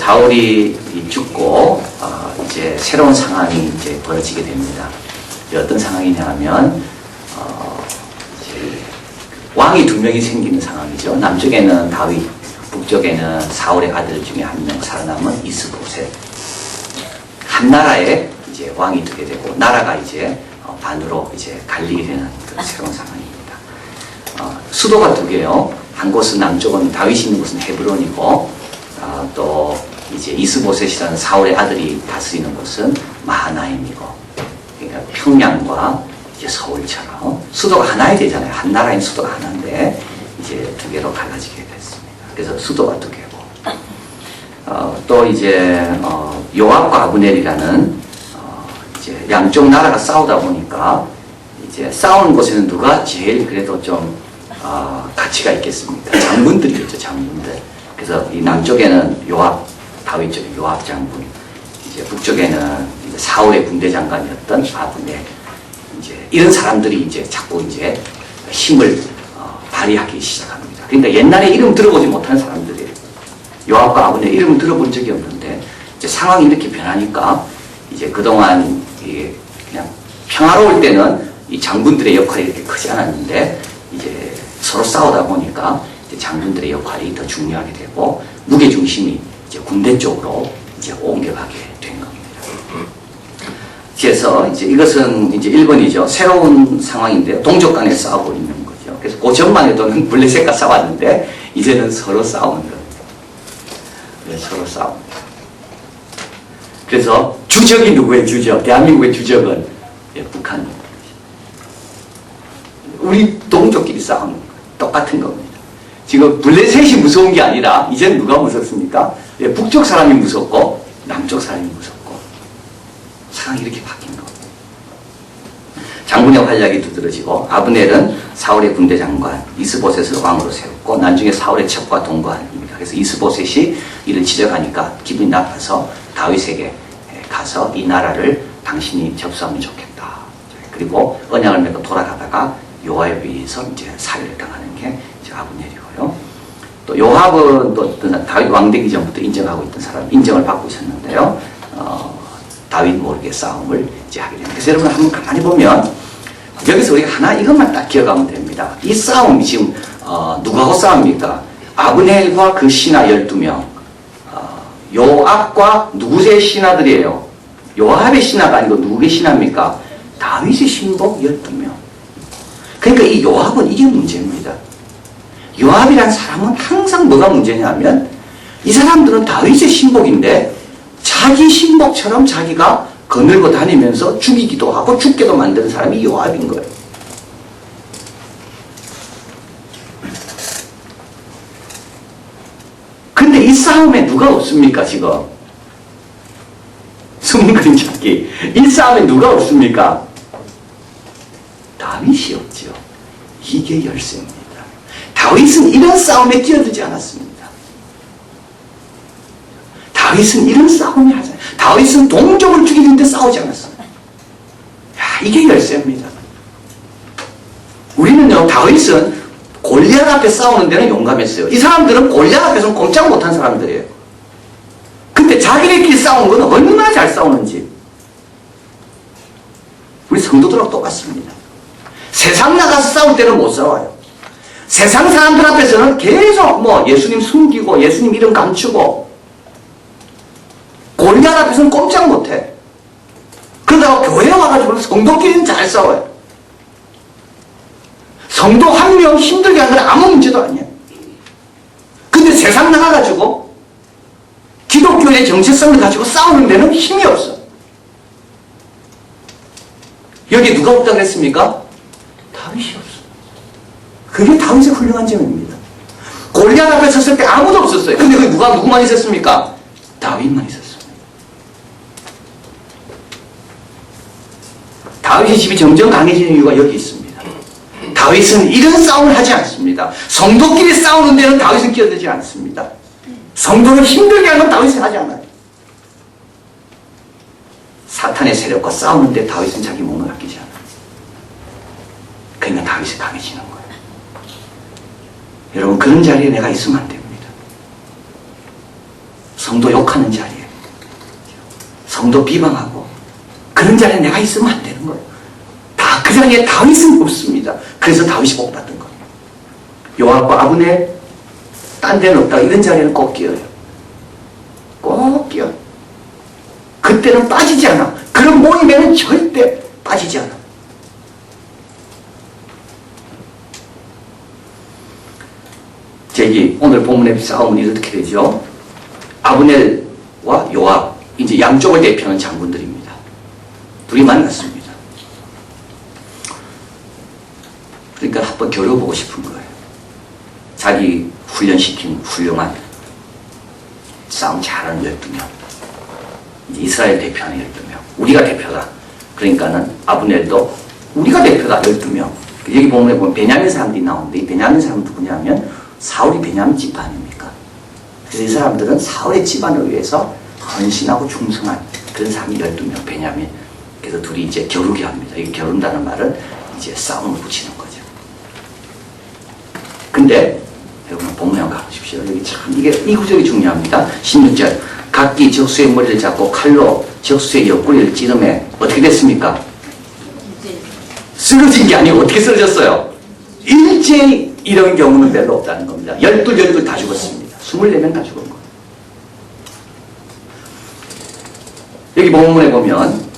사울이 죽고 이제 새로운 상황이 이제 벌어지게 됩니다. 어떤 상황이냐 하면 이제 왕이 두 명이 생기는 상황이죠. 남쪽에는 다윗, 북쪽에는 사울의 아들 중에 한 명 살아남은 이스보셋. 한 나라에 이제 왕이 되게 되고 나라가 이제 반으로 이제 갈리게 되는 그런 새로운 상황입니다. 수도가 두 개요. 한 곳은 남쪽은 다윗이 있는 곳은 헤브론이고 또 이제 이스보셋이라는 사울의 아들이 다스리는 곳은 마하나임이고, 그러니까 평양과 이제 서울처럼 수도가 하나야 되잖아요. 한 나라인 수도가 하나인데 이제 두 개로 갈라지게 됐습니다. 그래서 수도가 두 개고, 또 이제 요압과 아브넬이라는 이제 양쪽 나라가 싸우다 보니까 이제 싸우는 곳에는 누가 제일 그래도 좀 가치가 있겠습니까? 장군들이겠죠, 장군들. 그래서 이 남쪽에는 요압, 다윗 쪽에 요압 장군, 이제 북쪽에는 이제 사울의 군대 장관이었던 아브넬. 이제 이런 사람들이 이제 자꾸 이제 힘을 발휘하기 시작합니다. 그러니까 옛날에 이름 들어보지 못한 사람들이에요. 요압과 아브넬 이름을 들어본 적이 없는데 이제 상황이 이렇게 변하니까 이제 그동안 그냥 평화로울 때는 이 장군들의 역할이 이렇게 크지 않았는데 이제 서로 싸우다 보니까 이제 장군들의 역할이 더 중요하게 되고 무게 중심이 이제 군대 쪽으로 이제 옮겨가게 된 겁니다. 그래서 이제 이것은 이제 1번이죠. 새로운 상황인데요. 동족 간에 싸우고 있는 거죠. 그래서 그 전만 해도는 블레셋과 싸웠는데 이제는 서로 싸우는 겁니다. 네, 서로 싸웁니다. 그래서 주적이 누구의 주적? 대한민국의 주적은 북한입니다. 우리 동족끼리 싸우는 거예요. 똑같은 겁니다. 지금 블레셋이 무서운 게 아니라 이제는 누가 무섭습니까? 북쪽 사람이 무섭고 남쪽 사람이 무섭고 상황이 이렇게 바뀐 겁니다. 장군의 활약이 두드러지고 아브넬은 사울의 군대 장관, 이스보셋을 왕으로 세웠고 나중에 사울의 첩과 동거합니다. 그래서 이스보셋이 이를 지적하니까 기분이 나빠서 다윗에게 가서 이 나라를 당신이 접수하면 좋겠다. 그리고 언약을 맺고 돌아가다가 요압에 의해서 이제 살해를 당하는 게 이제 아브넬이고요. 또 요압은 또 다윗 왕 되기 전부터 인정하고 있던 사람, 인정을 받고 있었는데요. 다윗 모르게 싸움을 이제 하게 됩니다. 그래서 여러분 한번 가만히 보면 여기서 우리가 하나 이것만 딱 기억하면 됩니다. 이 싸움이 지금 누구하고 싸웁니까? 아브넬과 그 신하 12명, 요압과 누구의 신하들이에요? 요압의 신하가 아니고 누구의 신하입니까? 다윗의 신복 12명. 그러니까 이 요압은 이게 문제입니다. 요압이란 사람은 항상 뭐가 문제냐면 이 사람들은 다윗의 신복인데 자기 신복처럼 자기가 거늘고 다니면서 죽이기도 하고 죽게도 만드는 사람이 요압인 거예요. 근데 이 싸움에 누가 없습니까 지금? 숨은 그림 찾기. 이 싸움에 누가 없습니까? 다윗이 없죠. 이게 열쇠입니다. 다윗은 이런 싸움에 뛰어들지 않았습니다. 다윗은 이런 싸움을 하지 않았어요. 다윗은 동족을 죽이는데 싸우지 않았어요. 이게 열쇠입니다. 우리는요, 다윗은 골리앗 앞에 싸우는 데는 용감했어요. 이 사람들은 골리앗 앞에서는 꼼짝 못한 사람들이에요. 근데 자기네끼리 싸우는 건 얼마나 잘 싸우는지. 우리 성도들하고 똑같습니다. 세상 나가서 싸울 때는 못 싸워요. 세상 사람들 앞에서는 계속 예수님 숨기고 예수님 이름 감추고 골리앗 앞에서는 꼼짝 못해. 그러다가 교회에 와가지고 성도끼리는 잘 싸워요. 성도 한 명 힘들게 하는 건 아무 문제도 아니에요. 근데 세상 나가가지고 기독교의 정체성을 가지고 싸우는 데는 힘이 없어. 여기 누가 없다고 그랬습니까? 다윗이 없어. 그게 다윗의 훌륭한 점입니다. 골리앗 앞에 섰을 때 아무도 없었어요. 근데 그 누구만 있었습니까? 다윗만 있었습니다. 다윗의 집이 점점 강해지는 이유가 여기 있습니다. 다윗은 이런 싸움을 하지 않습니다. 성도끼리 싸우는 데는 다윗은 끼어들지 않습니다. 성도를 힘들게 하는 건 다윗은 하지 않아요. 사탄의 세력과 싸우는데 다윗은 자기 몸을 아끼지 않아요. 그러니까 다윗이 강해지는 거예요. 여러분 그런 자리에 내가 있으면 안 됩니다. 성도 욕하는 자리에, 성도 비방하고, 그런 자리에 내가 있으면 안 되는 거예요. 다 그 자리에 다윗은 없습니다. 그래서 다윗이 복받은 거예요. 요압과 아브넬, 딴 데는 없다가 이런 자리에는 꼭 끼어요. 꼭 끼어요. 그때는 빠지지 않아. 그런 모임에는 절대 빠지지 않아. 저기 오늘 본문의 싸움은 이렇게 되죠. 아브넬과 요압, 이제 양쪽을 대표하는 장군들입니다. 둘이 만났습니다. 그러니까 한번 겨뤄보고 싶은 거예요. 자기 훈련시킨 훌륭한 싸움 잘하는 12명. 이제 이스라엘 대표하는 12명. 우리가 대표다. 그러니까는 아브넬도 우리가 대표다. 12명. 여기 보면 베냐민 사람들이 나오는데 이 베냐민 사람은 누구냐면 사울이 베냐민 집안 아닙니까? 그래서 이 사람들은 사울의 집안을 위해서 헌신하고 충성한 그런 사람이 12명, 베냐민. 그래서 둘이 이제 겨루게 합니다. 이 겨룬다는 말은 이제 싸움을 붙이는 거죠. 근데 여러분 본문에 가보십시오. 여기 참 이 구절이 중요합니다. 16절 각기 적수의 머리를 잡고 칼로 적수의 옆구리를 찌르매 어떻게 됐습니까? 쓰러진 게 아니고 어떻게 쓰러졌어요? 일제히 이런 경우는 별로 없다는 겁니다. 12 다 죽었습니다. 24명 다 죽은 거예요. 여기 본문에 보면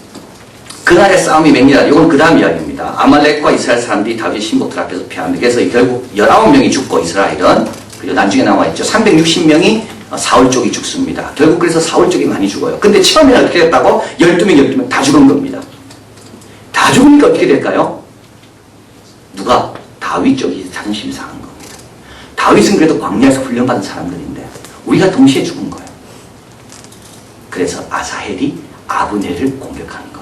그날의 싸움이 맹렬하다. 이건 그 다음 이야기입니다. 아말렉과 이스라엘 사람들이 다윗의 신복들 앞에서 패합니다. 그래서 결국 19명이 죽고 이스라엘은, 그리고 나중에 나와있죠. 360명이 사울 쪽이 죽습니다. 결국 그래서 사울 쪽이 많이 죽어요. 근데 처음에는 어떻게 됐다고? 12명 다 죽은 겁니다. 다 죽으니까 어떻게 될까요? 누가? 다윗 쪽이 자존심이 상한 겁니다. 다윗은 그래도 광야에서 훈련받은 사람들인데 우리가 동시에 죽은 거예요. 그래서 아사헬이 아브넬을 공격하는 겁니다.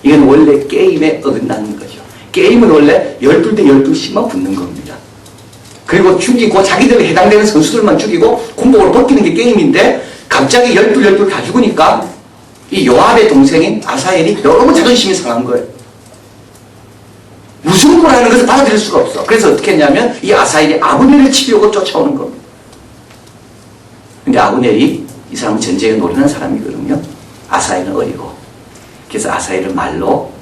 이건 원래 게임에 어긋나는 거죠. 게임은 원래 12대 12씩만 붙는 겁니다. 그리고 죽이고 자기들에 해당되는 선수들만 죽이고 공복으로 버티는 게 게임인데 갑자기 12 다 죽으니까 이 요압의 동생인 아사헬이 너무 자존심이 상한 거예요. 무슨 걸 하는 것을 받아들일 수가 없어. 그래서 어떻게 했냐면 이 아사헬이 아브넬을 치려고 쫓아오는 겁니다. 근데 아브넬이 이 사람은 전쟁에 노련한 사람이거든요. 아사헬은 어리고. 그래서 아사헬을 말로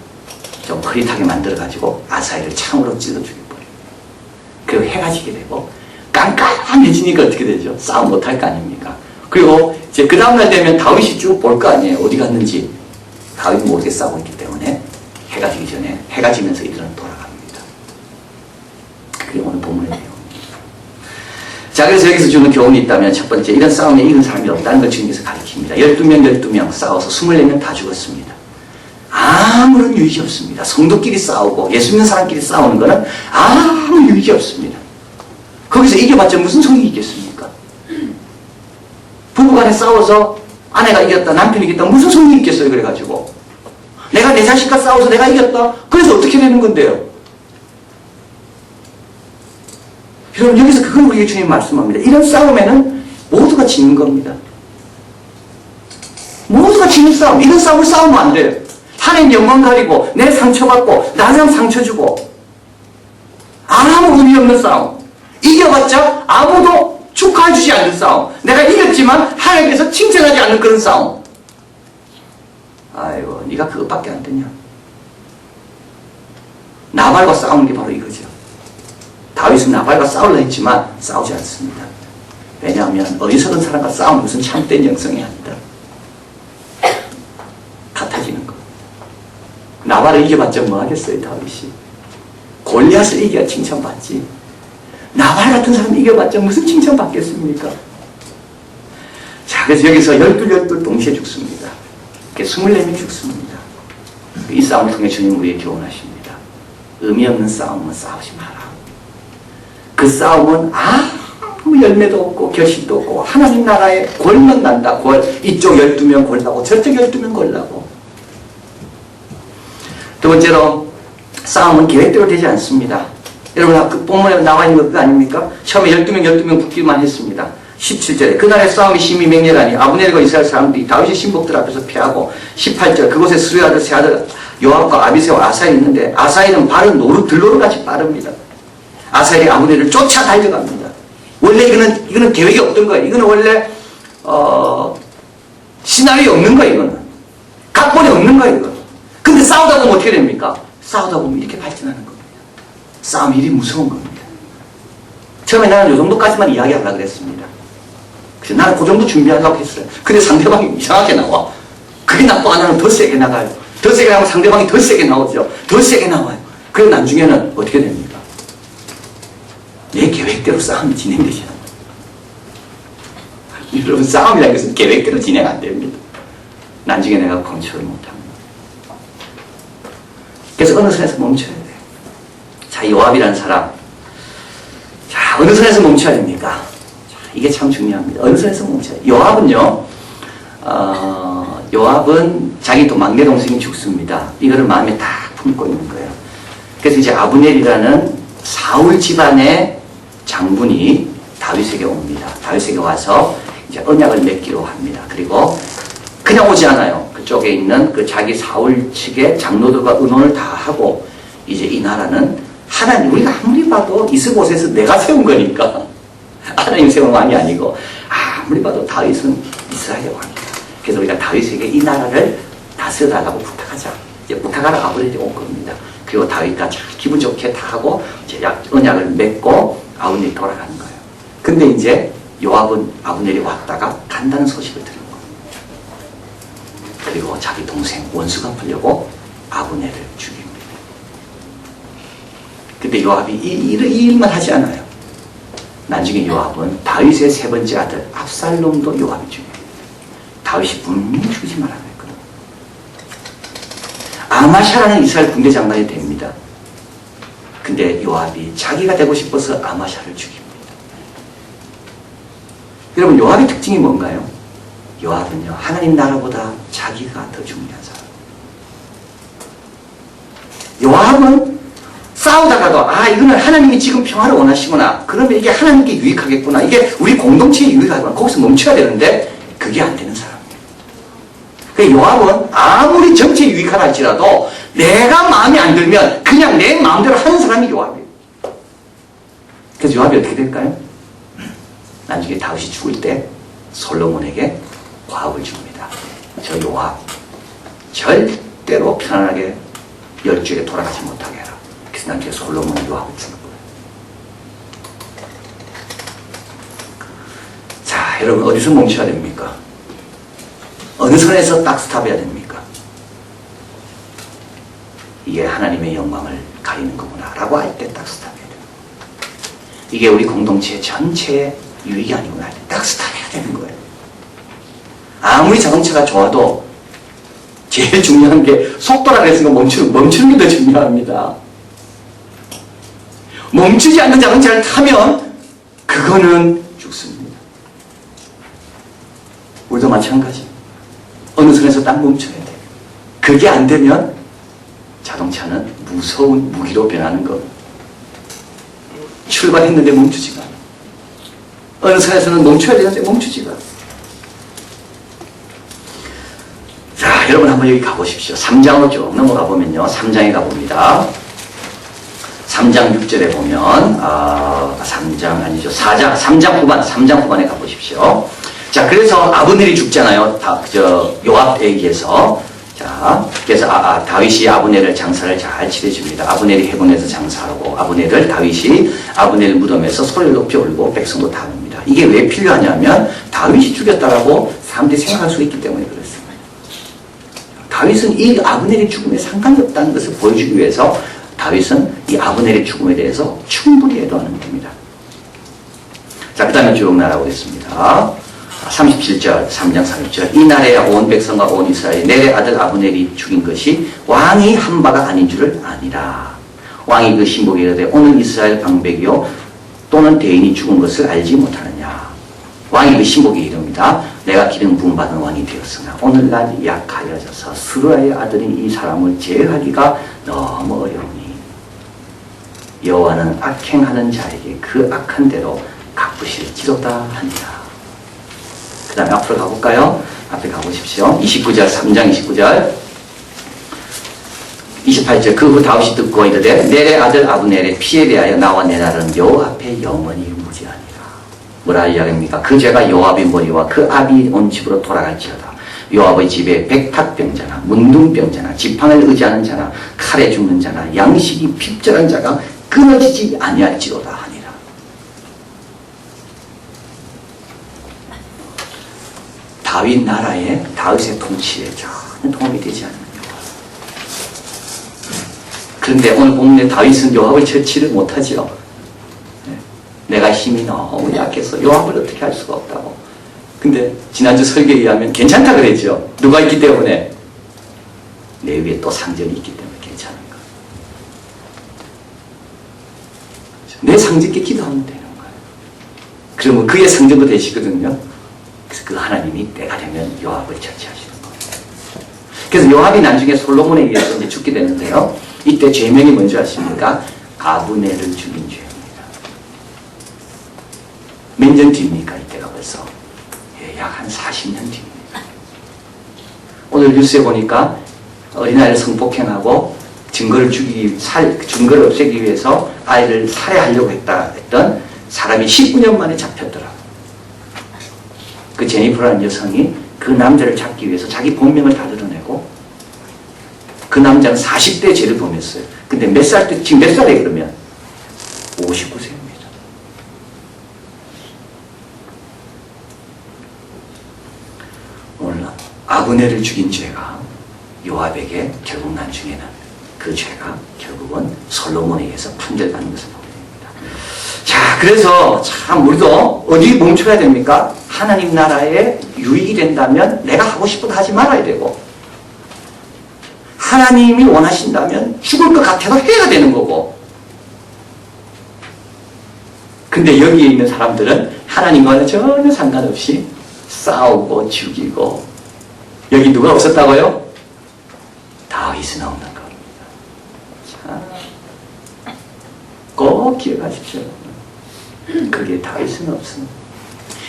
좀 흐릿하게 만들어가지고 아사헬을 창으로 찔러 죽여버려요. 그리고 해가 지게 되고 깜깜해지니까 어떻게 되죠? 싸움 못할 거 아닙니까? 그리고 이제 그 다음날 되면 다윗이 쭉 볼 거 아니에요. 어디 갔는지. 다윗이 모르게 싸우고 있기 때문에 해가 지기 전에 해가 지면서 이들은 돌아갑니다. 그게 오늘 본문의 내용입니다. 자, 그래서 여기서 주는 교훈이 있다면 첫 번째, 이런 싸움에 이긴 사람이 없다는 걸 주님께서 가르칩니다. 12명 싸워서 24명 다 죽었습니다. 아무런 유익이 없습니다. 성도끼리 싸우고 예수 믿는 사람끼리 싸우는 거는 아무 유익이 없습니다. 거기서 이겨봤자 무슨 소용이 있겠습니까? 부부간에 싸워서 아내가 이겼다, 남편이 이겼다, 무슨 소용이 있겠어요? 그래가지고 내가 내 자식과 싸워서 내가 이겼다? 그래서 어떻게 되는 건데요? 여러분, 여기서 그걸 우리에게 주님 말씀합니다. 이런 싸움에는 모두가 지는 겁니다. 모두가 지는 싸움. 이런 싸움을 싸우면 안 돼요. 하나님 영광 가리고 내 상처받고 나랑 상처 주고 아무 의미 없는 싸움. 이겨봤자 아무도 축하해 주지 않는 싸움. 내가 이겼지만 하나님께서 칭찬하지 않는 그런 싸움. 아이고, 네가 그것밖에 안 되냐? 나발과 싸우는 게 바로 이거죠. 다윗은 나발과 싸우려 했지만 싸우지 않습니다. 왜냐하면 어리석은 사람과 싸우는 것은 참된 영성이 아니다. 같아지는 거. 나발을 이겨봤자 뭐 하겠어요, 다윗이. 골리앗을 이겨야 칭찬받지. 나발 같은 사람 이겨봤자 무슨 칭찬받겠습니까? 자, 그래서 여기서 12 동시에 죽습니다. 24명 죽습니다. 이 싸움을 통해 주님 우리에게 교훈하십니다. 의미 없는 싸움은 싸우지 마라. 그 싸움은 아무 열매도 없고 결실도 없고 하나님 나라에 골만 난다. 이쪽 12명 골라고 저쪽 12명 골라고. 두 번째로 싸움은 계획대로 되지 않습니다. 여러분, 그 본문에 나와 있는 거 아닙니까? 처음에 12명 붙기만 했습니다. 17절에 그날의 싸움이 심히 맹렬하니 아브넬과 이스라엘 사람들이 다윗의 신복들 앞에서 패하고 18절 그곳에 스루의 아들 세 아들 요압과 아비새와 아사엘이 있는데 아사엘은 발은 들노루같이 빠릅니다. 아사엘이 아브넬을 쫓아 달려갑니다. 원래 이거는 계획이 없던 거예요. 이거는 원래 시나리오 없는 거야, 이거는. 각본이 없는 거야, 이거. 근데 싸우다 보면 어떻게 됩니까? 싸우다 보면 이렇게 발전하는 겁니다. 싸움이 이리 무서운 겁니다. 처음에 나는 이 정도까지만 이야기하려고 그랬습니다. 그래서 나는 그 정도 준비하려고 했어요. 근데 상대방이 이상하게 나와. 그게 나빠 안 하면 더 세게 나가요. 더 세게 나가면 상대방이 더 세게 나오죠. 더 세게 나와요. 그래서 나중에는 어떻게 됩니까? 내 계획대로 싸움이 진행되지 않아요. 여러분, 싸움이라는 것은 계획대로 진행 안 됩니다. 나중에 내가 컨트롤 못합니다. 그래서 어느 선에서 멈춰야 돼요. 자, 요압이라는 사람. 자, 어느 선에서 멈춰야 됩니까? 자, 이게 참 중요합니다. 어느 선에서 멈춰야 돼요. 요압은요, 요압은 자기 또 막내 동생이 죽습니다. 이거를 마음에 딱 품고 있는 거예요. 그래서 이제 아브넬이라는 사울 집안의 장군이 다윗에게 옵니다. 다윗에게 와서 이제 언약을 맺기로 합니다. 그리고 그냥 오지 않아요. 그쪽에 있는 그 자기 사울 측의 장로들과 의논을 다 하고 이제 이 나라는 하나님, 우리가 아무리 봐도 이스보셋에서 내가 세운 거니까 하나님 세운 왕이 아니고 아무리 봐도 다윗은 이스라엘의 왕이다. 그래서 우리가 다윗에게 이 나라를 다스려달라고 부탁하자. 이제 부탁하러 아브넬이 온 겁니다. 그리고 다윗과 잘 기분 좋게 다 하고 이제 언약을 맺고 아브넬이 돌아가는 거예요. 근데 이제 요압은 아브넬이 왔다가 간다는 소식을 들은 거예요. 그리고 자기 동생 원수 갚으려고 아브넬을 죽입니다. 근데 요압이 이 일만 하지 않아요. 나중에 요압은 다윗의 세 번째 아들 압살롬도 요압이 죽여요. 다윗이 분명히 죽이지 말아야 했거든요. 아마샤라는 이스라엘 군대 장관이 됩니다. 근데 요압이 자기가 되고 싶어서 아마샤를 죽입니다. 여러분, 요압의 특징이 뭔가요? 요압은요, 하나님 나라보다 자기가 더 중요한 사람. 요압은 싸우다가도 이거는 하나님이 지금 평화를 원하시구나. 그러면 이게 하나님께 유익하겠구나. 이게 우리 공동체에 유익하구나. 거기서 멈춰야 되는데 그게 안 되는 사람이에요. 그 요압은 아무리 정치에 유익하다 할지라도 내가 마음에 안 들면 그냥 내 마음대로 하는 사람이 요압이에요. 그래서 요압이 어떻게 될까요? 나중에 다윗이 죽을 때 솔로몬에게 과업을 줍니다. 저 요압 절대로 편안하게 열주에 돌아가지 못하게 해라. 그래서 나중에 솔로몬은 요압을 주는 거예요. 자, 여러분, 어디서 멈춰야 됩니까? 어느 선에서 딱 스탑해야 됩니까? 이게 하나님의 영광을 가리는 거구나 라고 할 때 딱 스탑해야 돼요. 이게 우리 공동체 전체의 유익이 아니구나 할 때 딱 스탑해야 되는 거예요. 아무리 자동차가 좋아도 제일 중요한 게 속도라 그랬으니까 멈추는 게 더 중요합니다. 멈추지 않는 자동차를 타면 그거는 죽습니다. 우리도 마찬가지. 어느 선에서 딱 멈춰야 돼요. 그게 안 되면 자동차는 무서운 무기로 변하는 거. 출발했는데 멈추지가 않아. 어느 선에서는 멈춰야 되는데 멈추지가 않아. 자, 여러분 한번 여기 가보십시오. 3장으로 쭉 넘어가 보면요. 3장에 가봅니다. 3장 6절에 보면 3장 아니죠. 3장 후반에 가보십시오. 자, 그래서 아브넬이 죽잖아요. 요압에 의해서. 자, 그래서 다윗이 아브넬을 장사를 잘 치러줍니다. 아브넬이 헤본에서 장사하고 다윗이 아브넬 무덤에서 소리를 높이 울고 백성도 다 옵니다. 이게 왜 필요하냐면 다윗이 죽였다라고 사람들이 생각할 수 있기 때문에 그렇습니다. 다윗은 이 아브넬의 죽음에 상관이 없다는 것을 보여주기 위해서 다윗은 이 아브넬의 죽음에 대해서 충분히 애도하는 겁니다. 자, 그 다음에 쭉 나아가겠습니다. 37절, 3장 30절. 이날에 온 백성과 온 이스라엘이 넬의 아들 아브넬이 죽인 것이 왕이 한 바가 아닌 줄을 아니라. 왕이 그 신복에 이르되 오늘 이스라엘 방백이요 또는 대인이 죽은 것을 알지 못하느냐. 왕이 그 신복에 이릅니다. 내가 기름 부음 받은 왕이 되었으나 오늘날 약하여져서 스루야의 아들인 이 사람을 제어하기가 너무 어려우니 여호와는 악행하는 자에게 그 악한 대로 갚으실지로다 하니라. 그 다음에 앞으로 가볼까요? 앞에 가보십시오. 29절, 3장 29절. 28절. 그 후 다윗이 듣고 이르되 넬의 아들 아브넬의 피에 대하여 나와 내 날은 여호와 앞에 영원히 무지하니라. 뭐라 이야기합니까? 그 죄가 요압의 머리와 그 아비 온 집으로 돌아갈지어다. 요압의 집에 백탁병자나 문둥병자나 지팡이를 의지하는 자나 칼에 죽는 자나 양식이 핍절한 자가 끊어지지 아니할지로다 하니라. 다윗 나라에 다윗의 통치에 전혀 도움이 되지 않는 요압. 그런데 오늘 본문에 다윗은 요압을 처치를 못하지요. 내가 힘이 너무 약해서 요압을 어떻게 할 수가 없다고. 근데 지난주 설교에 의하면 괜찮다 그랬죠. 누가 있기 때문에? 내 위에 또 상전이 있기 때문에 괜찮은 거예요. 내 상전께 기도하면 되는 거예요. 그러면 그의 상전도 되시거든요. 그래서 그 하나님이 때가 되면 요압을 처치하시는 거예요. 그래서 요압이 나중에 솔로몬에 의해서 이제 죽게 되는데요. 이때 죄명이 뭔지 아십니까? 아브넬을 죽인 죄입니다. 몇 년 뒤입니까? 이때가 벌써 약 한 40년 뒤입니다. 오늘 뉴스에 보니까 어린아이를 성폭행하고 증거를 증거를 없애기 위해서 아이를 살해하려고 했던 사람이 19년 만에 잡혔더라고요. 그 제니퍼라는 여성이 그 남자를 잡기 위해서 자기 본명을 다 드러내고 그 남자는 40대 죄를 범했어요. 근데 지금 몇 살에 그러면? 59세입니다. 오늘 아브넬을 죽인 죄가 요압에게 결국 나중에는 그 죄가 결국은 솔로몬에 의해서 판결받는 것을 보게 됩니다. 자, 그래서 참 우리도 어디 멈춰야 됩니까? 하나님 나라에 유익이 된다면 내가 하고 싶어도 하지 말아야 되고, 하나님이 원하신다면 죽을 것 같아도 해야 되는 거고. 근데 여기에 있는 사람들은 하나님과는 전혀 상관없이 싸우고 죽이고. 여기 누가 없었다고요? 다윗은 없는 겁니다. 자, 꼭 기억하십시오. 그게 다윗은 없습니다.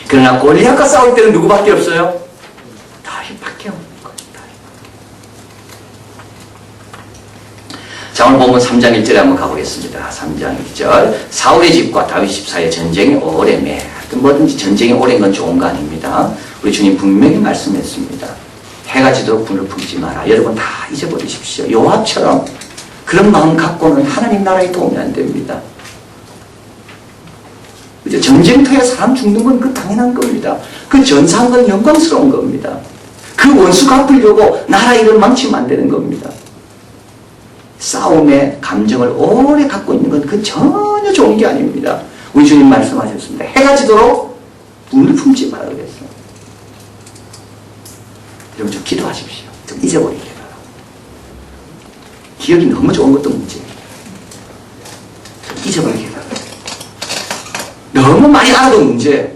그러나 골리앗과 싸울 때는 누구밖에 없어요? 다윗밖에 없는 거예요. 자, 오늘 보면 3장 1절에 한번 가보겠습니다. 3장 1절. 사울의 집과 다윗 집 사이에 전쟁이 오래매. 뭐든지 전쟁이 오랜 건 좋은 거 아닙니다. 우리 주님 분명히 말씀했습니다. 해가 지도록 불을 품지 마라. 여러분 다 잊어버리십시오. 요압처럼 그런 마음 갖고는 하나님 나라에 도움이 안 됩니다. 전쟁터에 사람 죽는 건 그 당연한 겁니다. 그 전사한 건 영광스러운 겁니다. 그 원수 갚으려고 나라 일을 망치면 안 되는 겁니다. 싸움의 감정을 오래 갖고 있는 건 그 전혀 좋은 게 아닙니다. 우리 주님 말씀하셨습니다. 해가 지도록 불을 품지 말라 그랬어요. 여러분 좀 기도하십시오. 좀 잊어버리게 바랍니다. 기억이 너무 좋은 것도 문제예요. 좀 잊어버리게 바랍니다. 너무 많이 알아도 문제.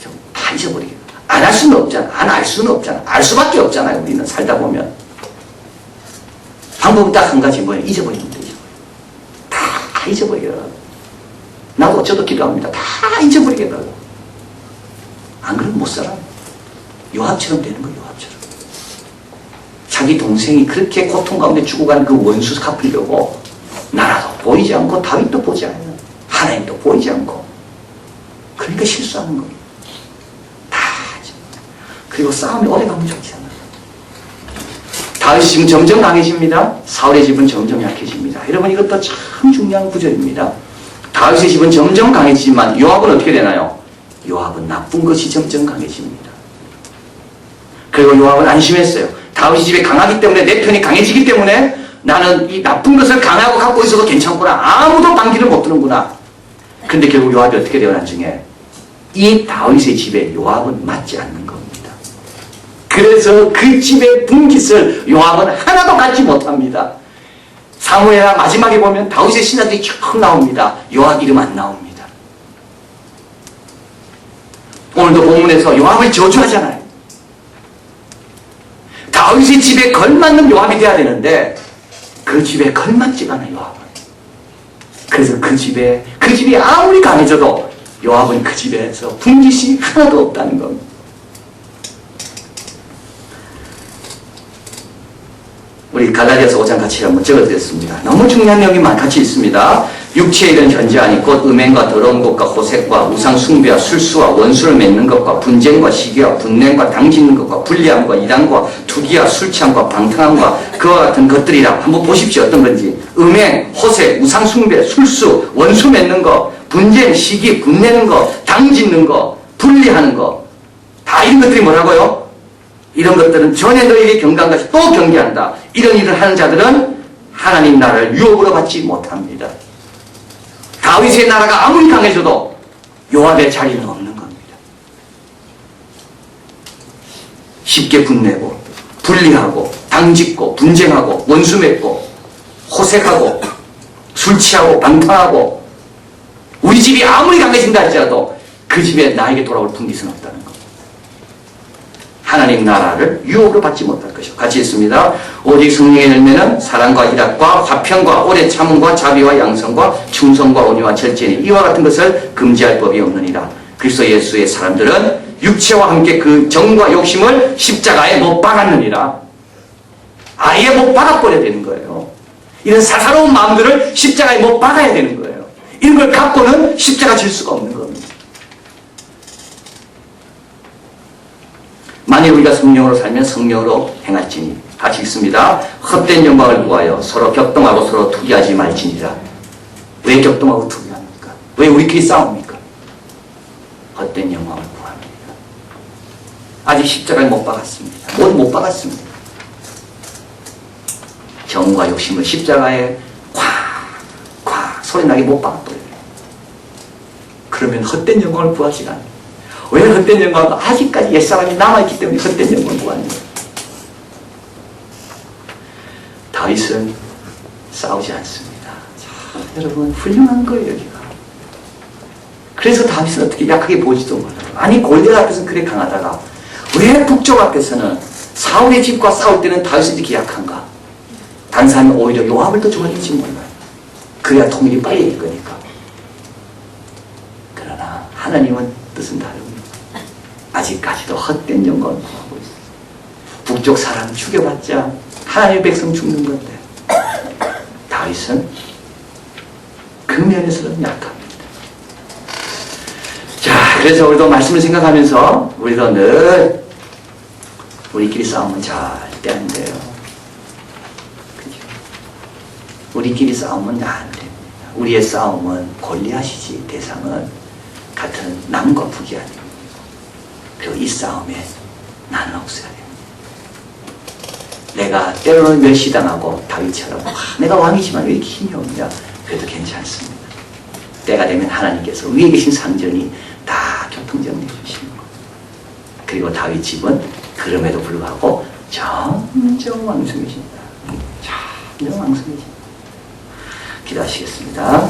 좀 다 잊어버리게. 안 할 수는 없잖아. 안 알 수는 없잖아. 알 수밖에 없잖아요. 우리는 살다 보면. 방법은 딱 한 가지 뭐예요? 잊어버리면 되죠. 다 잊어버리게 바랍니다. 나도 저도 기도합니다. 다 잊어버리게 바랍니다. 안 그러면 못 살아요. 요압처럼 되는 거예요. 요압처럼. 자기 동생이 그렇게 고통 가운데 죽어가는 그 원수 갚으려고 나라도 보이지 않고 다윗도 보지 않아요. 하나님도 보이지 않고. 그러니까 실수하는 겁니다. 다. 그리고 싸움이 오래가면 좋지 않아요. 다윗이 지금 점점 강해집니다. 사울의 집은 점점 약해집니다. 여러분 이것도 참 중요한 구절입니다. 다윗의 집은 점점 강해지지만 요압은 어떻게 되나요? 요압은 나쁜 것이 점점 강해집니다. 그리고 요압은 안심했어요. 다윗의 집이 강하기 때문에 내 편이 강해지기 때문에 나는 이 나쁜 것을 강하고 갖고 있어도 괜찮구나. 아무도 반기를 못 드는구나. 근데 결국 요압이 어떻게 돼요? 나중에 이 다윗의 집에 요압은 맞지 않는 겁니다. 그래서 그 집의 분깃을 요압은 하나도 갖지 못합니다. 사무엘하 마지막에 보면 다윗의 신하들이 쭉 나옵니다. 요압 이름 안 나옵니다. 오늘도 본문에서 요압을 저주하잖아요. 다윗의 집에 걸맞는 요압이 돼야 되는데 그 집에 걸맞지가 않아요. 요압은. 그래서 그 집이 아무리 강해져도 요압은 그 집에서 분깃이 하나도 없다는 겁니다. 우리 갈라디아서 5장 같이 한번 적어드렸습니다. 너무 중요한 내용이 같이 있습니다. 육체에 이른 현저하니 곧 음행과 더러운 것과 호색과 우상 숭배와 술수와 원수를 맺는 것과 분쟁과 시기와 분냄과 당짓는 것과 불리함과 이단과 투기와 술취함과 방탕함과 그와 같은 것들이라. 한번 보십시오. 어떤 건지. 음행, 호색, 우상 숭배, 술수, 원수 맺는 것, 분쟁, 시기, 분내는 것, 당짓는 것, 분리하는 것. 다 이런 것들이 뭐라고요? 이런 것들은 전에 너에게 경계한 것이 또 경계한다. 이런 일을 하는 자들은 하나님 나라를 유업으로 받지 못합니다. 다윗의 나라가 아무리 강해져도 요압의 자리는 없는 겁니다. 쉽게 분내고 분리하고 당짓고 분쟁하고 원수 맺고 호색하고 술 취하고 방탕하고 우리 집이 아무리 강해진다 할지라도 그 집에 나에게 돌아올 분깃은 없다는 겁니다. 하나님 나라를 유업으로 받지 못할 것이고 같이 있습니다. 오직 성령의 열매는 사랑과 희락과 화평과 오래 참음과 자비와 양성과 충성과 온유와 절제니 이와 같은 것을 금지할 법이 없느니라. 그리스도 예수의 사람들은 육체와 함께 그 정과 욕심을 십자가에 못 박았느니라. 아예 못 박아버려야 되는 거예요. 이런 사사로운 마음들을 십자가에 못 박아야 되는 거예요. 이런 걸 갖고는 십자가 질 수가 없는 겁니다. 만일 우리가 성령으로 살면 성령으로 행할지니 같이 읽습니다. 헛된 영광을 구하여 서로 격동하고 서로 투기하지 말지니라. 왜 격동하고 투기합니까? 왜 우리끼리 싸웁니까? 헛된 영광을 구합니다. 아직 십자가에 못 박았습니다. 못 박았습니다. 정과 욕심을 십자가에 콱 소리나게 못 박았어요. 그러면 헛된 영광을 구하지 않아요. 왜 헛된 영광을 아직까지 옛사람이 남아있기 때문에 헛된 영광을 구하는 거예요. 다윗은 싸우지 않습니다. 자, 여러분 훌륭한 거예요 여기가. 그래서 다윗은 어떻게 약하게 보지도 몰라요. 아니 골리앗 앞에서는 그래 강하다가 왜 북쪽 앞에서는 사울의 집과 싸울 때는 다윗이 이렇게 약한가? 다른 사람은 오히려 요압을 더 좋아할지 몰라요. 그래야 통일이 빨리 될 거니까. 그러나 하나님은 뜻은 다릅니다. 아직까지도 헛된 영광을 구하고 있어요. 북쪽 사람 죽여봤자 하나님의 백성 죽는 건데 다윗은 그 면에서는 약합니다. 자, 그래서 우리도 말씀을 생각하면서 우리도 늘 우리끼리 싸우면 절대 안 돼요. 그죠? 우리끼리 싸우면 안 됩니다. 우리의 싸움은 골리앗이지 대상은 같은 남과 북이 아닙니다. 그리고 이 싸움에 나는 없어야 됩니다. 내가 때로는 멸시당하고 다윗처럼 내가 왕이지만 왜 이렇게 힘이 없냐? 그래도 괜찮습니다. 때가 되면 하나님께서 위에 계신 상전이 다 교통정리해 주시는 거예요. 그리고 다윗 집은 그럼에도 불구하고 점점 왕성해집니다. 점점 왕성해집니다. 기도하시겠습니다.